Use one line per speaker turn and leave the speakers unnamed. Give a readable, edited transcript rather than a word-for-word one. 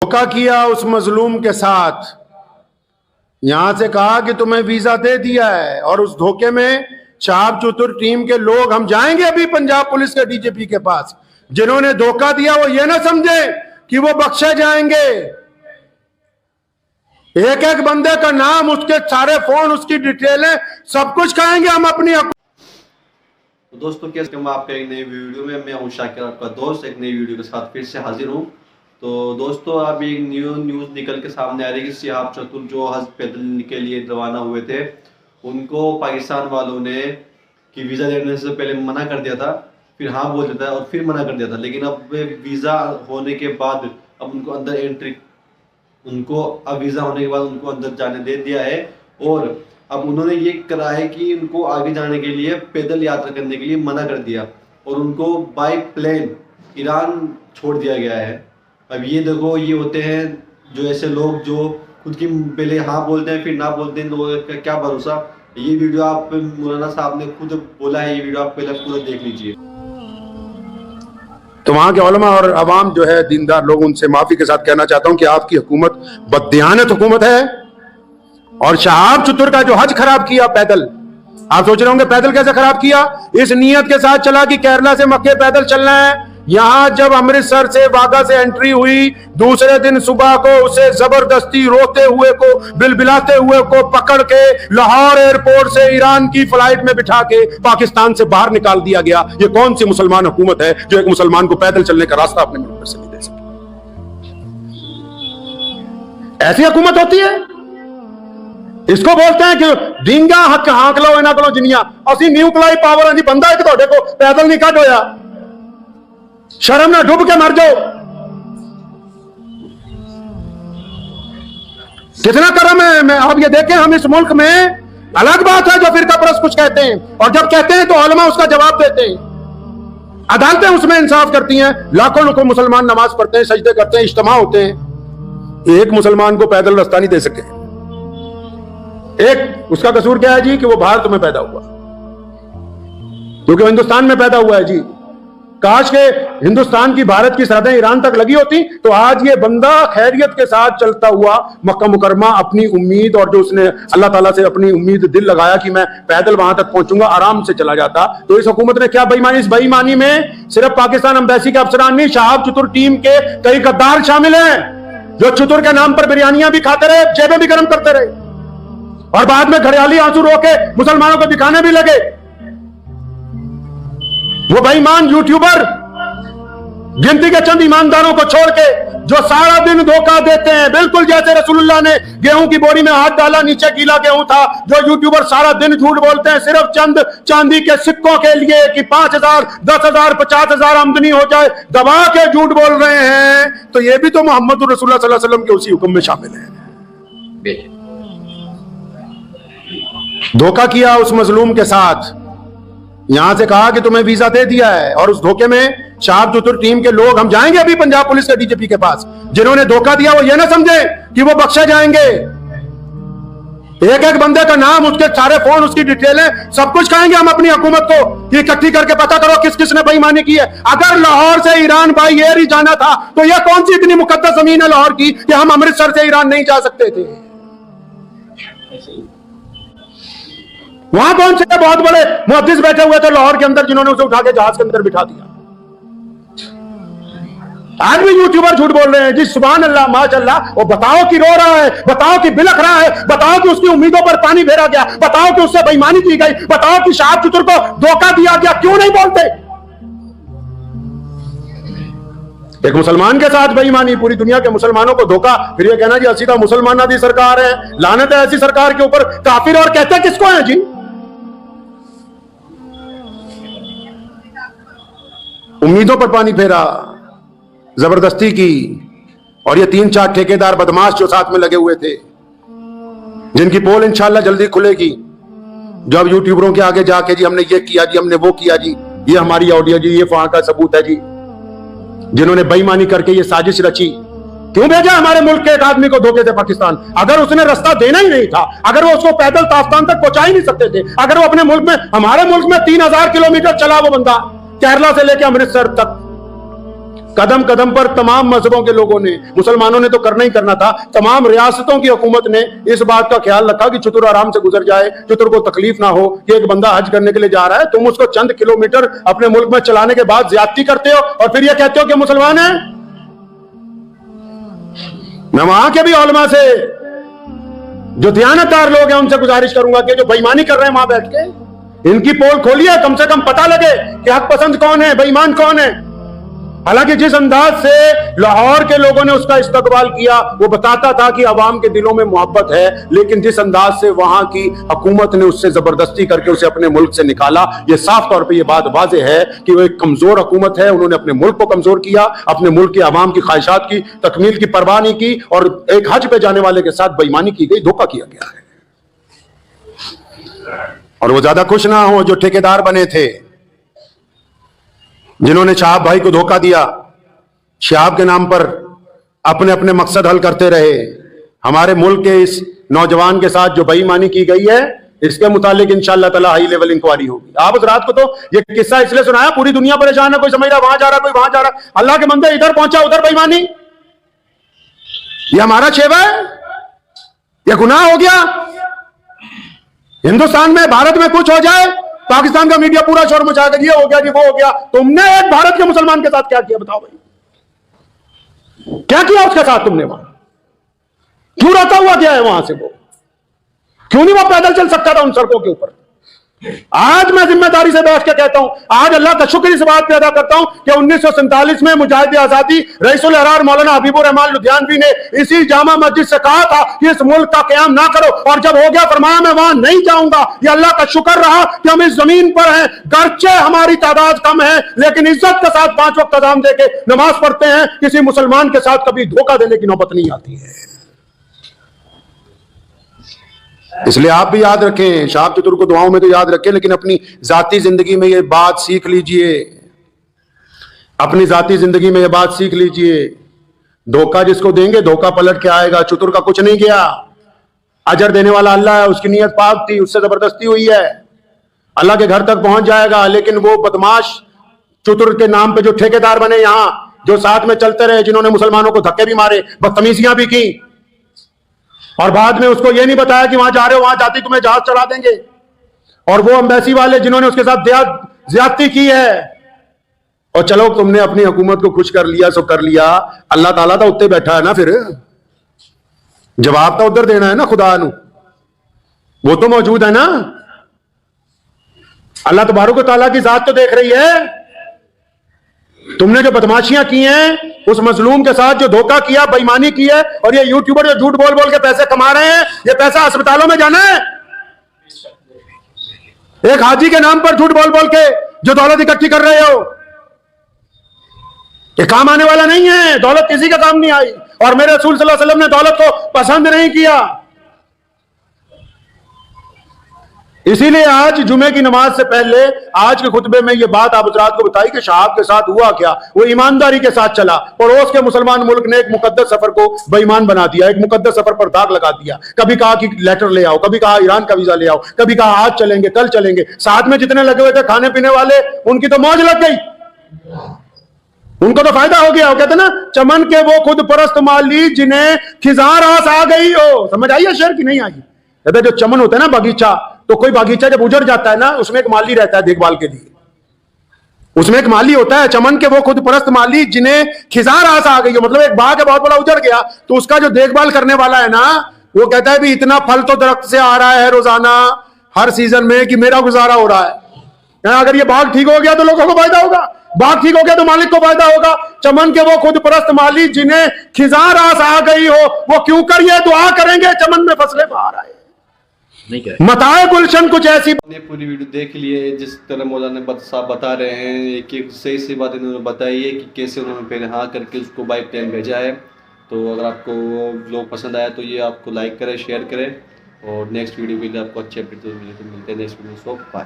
धोखा किया उस मजलूम के साथ, यहां से कहा कि तुम्हें वीजा दे दिया है, और उस धोखे में शहाब चतुर टीम के लोग, हम जाएंगे अभी पंजाब पुलिस के डीजीपी के पास, जिन्होंने धोखा दिया वो ये ना समझे कि वो बख्शे जाएंगे। एक एक बंदे का नाम, उसके सारे फोन, उसकी डिटेलें, सब कुछ कहेंगे हम अपनी।
तो दोस्तों कैसे मैं आपके एक नई वीडियो में, मैं हूं शाकिर आपका दोस्त, एक नई वीडियो के साथ फिर से हाजिर हूं। तो दोस्तों अब एक न्यूज़ निकल के सामने आ रही है कि शहाब चतुर जो हज पैदल के लिए रवाना हुए थे, उनको पाकिस्तान वालों ने कि वीज़ा देने से पहले मना कर दिया था, फिर हाँ बोल देता है और फिर मना कर दिया था। लेकिन अब वीज़ा होने के बाद अब उनको अंदर एंट्री, अब वीज़ा होने के बाद उनको अंदर जाने दे दिया है। और अब उन्होंने ये करा है कि उनको आगे जाने के लिए पैदल यात्रा करने के लिए मना कर दिया और उनको बाय प्लेन ईरान छोड़ दिया गया है। अब ये देखो, ये होते हैं जो ऐसे लोग जो खुद की पहले हाँ बोलते हैं फिर ना बोलते हैं, लोगों का क्या भरोसा। ये वीडियो आप मौलाना साहब ने खुद बोला है, ये वीडियो आप पहले पूरा देख लीजिए।
तो वहां के उलमा और अवाम जो है दीनदार लोग, उनसे माफी के साथ कहना चाहता हूं कि आपकी हुकूमत बददियानत हुकूमत है। और शहाब चतुर का जो हज खराब किया पैदल, आप सोच रहे होंगे पैदल कैसे खराब किया, इस नियत के साथ चला कि केरला से मक्के पैदल चलना है। यहां जब अमृतसर से वाघा से एंट्री हुई, दूसरे दिन सुबह को उसे जबरदस्ती रोते हुए को, बिलबिलाते हुए को पकड़ के लाहौर एयरपोर्ट से ईरान की फ्लाइट में बिठा के पाकिस्तान से बाहर निकाल दिया गया। ये कौन सी मुसलमान हुकूमत है जो एक मुसलमान को पैदल चलने का रास्ता अपने मुल्क में से नहीं दे सकती? ऐसी हुकूमत होती है, इसको बोलते हैं कि डींगा हक हाँक लो इन्हां कोलों जिन्नियां असीं न्यूक्लियर पावर जी, बंदा एक तुहाडे को पैदल नहीं कट होया, शर्म ना डूब के मर जाओ। कितना करम है। मैं आप ये देखें, हम इस मुल्क में, अलग बात है जो फिरका परस्त कुछ कहते हैं, और जब कहते हैं तो उलमा उसका जवाब देते हैं, अदालतें उसमें इंसाफ करती हैं, लाखों मुसलमान नमाज पढ़ते हैं, सजदे करते हैं, इज्तिमा होते हैं। एक मुसलमान को पैदल रास्ता नहीं दे सके। एक उसका कसूर क्या है जी कि वो भारत में पैदा हुआ, क्योंकि हिंदुस्तान में पैदा हुआ है जी। काश के हिंदुस्तान की भारत की सरहदें ईरान तक लगी होती तो आज ये बंदा खैरियत के साथ चलता हुआ मक्का मुकरमा अपनी उम्मीद, और जो उसने अल्लाह ताला से अपनी उम्मीद दिल लगाया कि मैं पैदल वहां तक पहुंचूंगा, आराम से चला जाता। तो इस हुकूमत ने क्या बेईमानी, इस बेईमानी में सिर्फ पाकिस्तान एम्बेसी के अफसरान नहीं, शहाब चतुर टीम के कई गद्दार शामिल हैं जो चतुर के नाम पर बिरयानियां भी खाते रहे, जेबें भी गर्म करते रहे, और बाद में घड़ियाली आंसू रो के मुसलमानों को दिखाने भी लगे। वो बेईमान यूट्यूबर गिनती के चंद ईमानदारों को छोड़ के जो सारा दिन धोखा देते हैं, बिल्कुल जैसे रसूलुल्लाह ने गेहूं की बोरी में हाथ डाला, नीचे गीला गेहूं था, जो यूट्यूबर सारा दिन झूठ बोलते हैं सिर्फ चंद चांदी के सिक्कों के लिए कि 5,000, 10,000, 50,000 आमदनी हो जाए, दबा के झूठ बोल रहे हैं। तो ये भी तो मोहम्मद रसूलुल्लाह सल्लल्लाहु अलैहि वसल्लम के उसी हुक्म में शामिल है। धोखा किया उस मजलूम के साथ, यहां से कहा कि तुम्हें वीजा दे दिया है, और उस धोखे में शहाब चतुर टीम के लोग, हम जाएंगे अभी पंजाब पुलिस के डीजीपी के पास, जिन्होंने धोखा दिया वो ये ना समझे कि वो बख्शे जाएंगे। एक एक बंदे का नाम, उसके सारे फोन, उसकी डिटेलें, सब कुछ कहेंगे हम अपनी हुकूमत को कि इकट्ठी करके पता करो किस किस ने बेईमानी की है। अगर लाहौर से ईरान बाई एयर ही जाना था तो यह कौन सी इतनी मुकद्दस जमीन है लाहौर की कि हम अमृतसर से ईरान नहीं जा सकते थे? वहां कौन से बहुत बड़े मुहद्दिस बैठे हुए थे लाहौर के अंदर जिन्होंने उसे उठा के जहाज के अंदर बिठा दिया? आज भी यूट्यूबर झूठ बोल रहे हैं जी, सुभान अल्लाह, माशाअल्लाह। वो बताओ कि रो रहा है, बताओ कि बिलख रहा है, बताओ कि उसकी उम्मीदों पर पानी फेरा गया, बताओ कि उससे बेईमानी की गई, बताओ कि शहाब चतुर को धोखा दिया गया, क्यों नहीं बोलते? एक मुसलमान के साथ बेईमानी, पूरी दुनिया के मुसलमानों को धोखा, फिर ये कहना जी असी का मुसलमान आदि सरकार है। लानत है ऐसी सरकार के ऊपर। काफिर और कहते किसको है जी? उम्मीदों पर पानी फेरा, जबरदस्ती की। और ये 3-4 ठेकेदार बदमाश जो साथ में लगे हुए थे, जिनकी पोल इंशाल्लाह जल्दी खुलेगी, जो अब यूट्यूबरों के आगे जाके जी हमने ये किया जी, हमने वो किया जी, ये हमारी ऑडियो जी, ये वहां का सबूत है जी, जिन्होंने बेईमानी करके ये साजिश रची। क्यों भेजा हमारे मुल्क के एक आदमी को धोखे से पाकिस्तान? अगर उसने रास्ता देना ही नहीं था, अगर वो उसको पैदल ताफ्तान तक पहुंचा ही नहीं सकते थे, अगर वो अपने मुल्क में, हमारे मुल्क में 3,000 किलोमीटर चला वो बंदा केरला से लेकर अमृतसर तक, कदम कदम पर तमाम मजहबों के लोगों ने, मुसलमानों ने तो करना ही करना था, तमाम रियासतों की हुकूमत ने इस बात का ख्याल रखा कि चतुर आराम से गुजर जाए, चतुर को तकलीफ ना हो कि एक बंदा हज करने के लिए जा रहा है, तुम उसको चंद किलोमीटर अपने मुल्क में चलाने के बाद ज्यादती करते हो और फिर ये कहते हो कि मुसलमान है। मैं वहां के भी उलमा से जो दयानतदार लोग हैं उनसे गुजारिश करूंगा कि जो बेईमानी कर रहे हैं वहां बैठ के, इनकी पोल खोलिए, कम से कम पता लगे कि हक पसंद कौन है, बेईमान कौन है। हालांकि जिस अंदाज से लाहौर के लोगों ने उसका इस्तकबाल किया वो बताता था कि अवाम के दिलों में मोहब्बत है, लेकिन जिस अंदाज से वहां की हुकूमत ने उससे जबरदस्ती करके उसे अपने मुल्क से निकाला, ये साफ तौर पे ये बात वाज़ेह है कि वो एक कमजोर हुकूमत है। उन्होंने अपने मुल्क को कमजोर किया, अपने मुल्क के अवाम की ख्वाहिशात की तकमील की परवाह नहीं की और एक हज पे जाने वाले के साथ बेईमानी की गई, धोखा किया गया है। और वो ज्यादा खुश ना हो जो ठेकेदार बने थे, जिन्होंने शहाब भाई को धोखा दिया, शहाब के नाम पर अपने अपने मकसद हल करते रहे। हमारे मुल्क के इस नौजवान के साथ जो बेईमानी की गई है, इसके मुतालिक इंशाअल्लाह ताला हाई लेवल इंक्वायरी होगी। आप उस रात को तो ये किस्सा इसलिए सुनाया, पूरी दुनिया परेशान है, कोई समझ रहा वहां जा रहा, कोई वहां जा रहा। अल्लाह के बंदे इधर पहुंचा उधर बेईमानी, ये हमारा शेवा है, ये गुनाह हो गया। हिंदुस्तान में भारत में कुछ हो जाए, पाकिस्तान का मीडिया पूरा शोर मचा के ये हो गया जी वो हो गया। तुमने एक भारत के मुसलमान के साथ क्या किया बताओ भाई, क्या किया उसके साथ तुमने? वहां क्यों रहता हुआ गया है वहां से? वो क्यों नहीं वो पैदल चल सकता था उन सड़कों के ऊपर? आज मैं जिम्मेदारी से बैठ के कहता हूं, आज अल्लाह का शुक्र इस बात पे अदा करता हूं कि 1947 में मुजाहिद आजादी रईसुल अहरार मौलाना हबीबुर रहमान लुधियानवी ने इसी जामा मस्जिद से कहा था कि इस मुल्क का क़याम ना करो, और जब हो गया फरमाया मैं वहां नहीं जाऊंगा। ये अल्लाह का शुक्र रहा कि हम इस जमीन पर हैं, गर्चे हमारी तादाद कम है लेकिन इज्जत के साथ 5 वक्त अज़ान देके नमाज पढ़ते हैं। किसी मुसलमान के साथ कभी धोखा देने की नौबत नहीं आती है। इसलिए आप भी याद रखें, शहाब चतुर को दुआओं में तो याद रखें, लेकिन अपनी जाती जिंदगी में ये बात सीख लीजिए, अपनी जाती जिंदगी में ये बात सीख लीजिए। धोखा जिसको देंगे धोखा पलट के आएगा। चतुर का कुछ नहीं गया, अजर देने वाला अल्लाह है, उसकी नीयत पाक थी, उससे जबरदस्ती हुई है, अल्लाह के घर तक पहुंच जाएगा। लेकिन वो बदमाश चतुर के नाम पे जो ठेकेदार बने यहां, जो साथ में चलते रहे, जिन्होंने मुसलमानों को धक्के भी मारे, बदतमीजियां भी की, और बाद में उसको ये नहीं बताया कि वहां जा रहे हो, वहां जाती तुम्हें जहाज चढ़ा देंगे, और वो एम्बेसी वाले जिन्होंने उसके साथ ज्यादती की है। और चलो तुमने अपनी हुकूमत को खुश कर लिया सो कर लिया, अल्लाह ताला तो उत्ते बैठा है ना, फिर जवाब तो उधर देना है ना, खुदा नु वो तो मौजूद है ना। अल्लाह तबारक व तआला की जात तो देख रही है। तुमने जो बदमाशियां की हैं, उस मजलूम के साथ जो धोखा किया, बेईमानी की है, और ये यूट्यूबर जो झूठ बोल बोल के पैसे कमा रहे हैं, ये पैसा अस्पतालों में जाना है। एक हाजी के नाम पर झूठ बोल बोल के जो दौलत इकट्ठी कर रहे हो, ये काम आने वाला नहीं है। दौलत किसी का काम नहीं आई, और मेरे रसूल सल्लल्लाहु अलैहि वसल्लम ने दौलत को पसंद नहीं किया। इसीलिए आज जुमे की नमाज से पहले आज के खुतबे में यह बात आप हज़रात को बताई कि शहाब के साथ हुआ क्या। वो ईमानदारी के साथ चला, पड़ोस के मुसलमान मुल्क ने एक मुकद्दस सफर को बेईमान बना दिया, एक मुकद्दस सफर पर दाग लगा दिया। कभी कहा कि लेटर ले आओ, कभी कहा ईरान का वीजा ले आओ, कभी कहा आज चलेंगे कल चलेंगे। साथ में जितने लगे हुए थे खाने पीने वाले, उनकी तो मौज लग गई, उनको तो फायदा हो गया। वो कहते ना, चमन के वो खुद परस्त माली जिन्हें खिजार आस आ गई हो। समझ आई है शेर की नहीं आई? कहते जो चमन होता है ना बागीचा, तो कोई बागीचा जब उजड़ जाता है ना, उसमें एक माली रहता है देखभाल के लिए, उसमें एक माली होता है। चमन के वो खुद परस्त माली जिन्हें खिजार आस आ गई हो, मतलब एक बाग है बहुत बड़ा उजड़ गया, तो उसका जो देखभाल करने वाला है ना, वो कहता है भी इतना फल तो दरख्त से आ रहा है रोजाना हर सीजन में कि मेरा गुजारा हो रहा है। अगर ये बाग ठीक हो गया तो लोगों को फायदा होगा, बाग ठीक हो गया तो मालिक को फायदा होगा। चमन के वो खुद परस्त माली जिन्हें खिजार आस आ गई हो, वो क्यों कर ये दुआ करेंगे चमन में फसलें बाहर आए। मताए गुलशन कुछ ऐसी।
पूरी वीडियो देख लिए, जिस तरह मौलाना साहब बता रहे हैं, एक एक सही सी बात इन्होंने बताई है कि कैसे उन्होंने पहले हाँ करके उसको बाई प्लेन भेजा है। तो अगर आपको व्लॉग पसंद आया तो ये आपको लाइक करें, शेयर करें, और नेक्स्ट वीडियो के लिए आपको अच्छे अपडेट मिलते हैं नेक्स्ट वीडियो। सो बाय।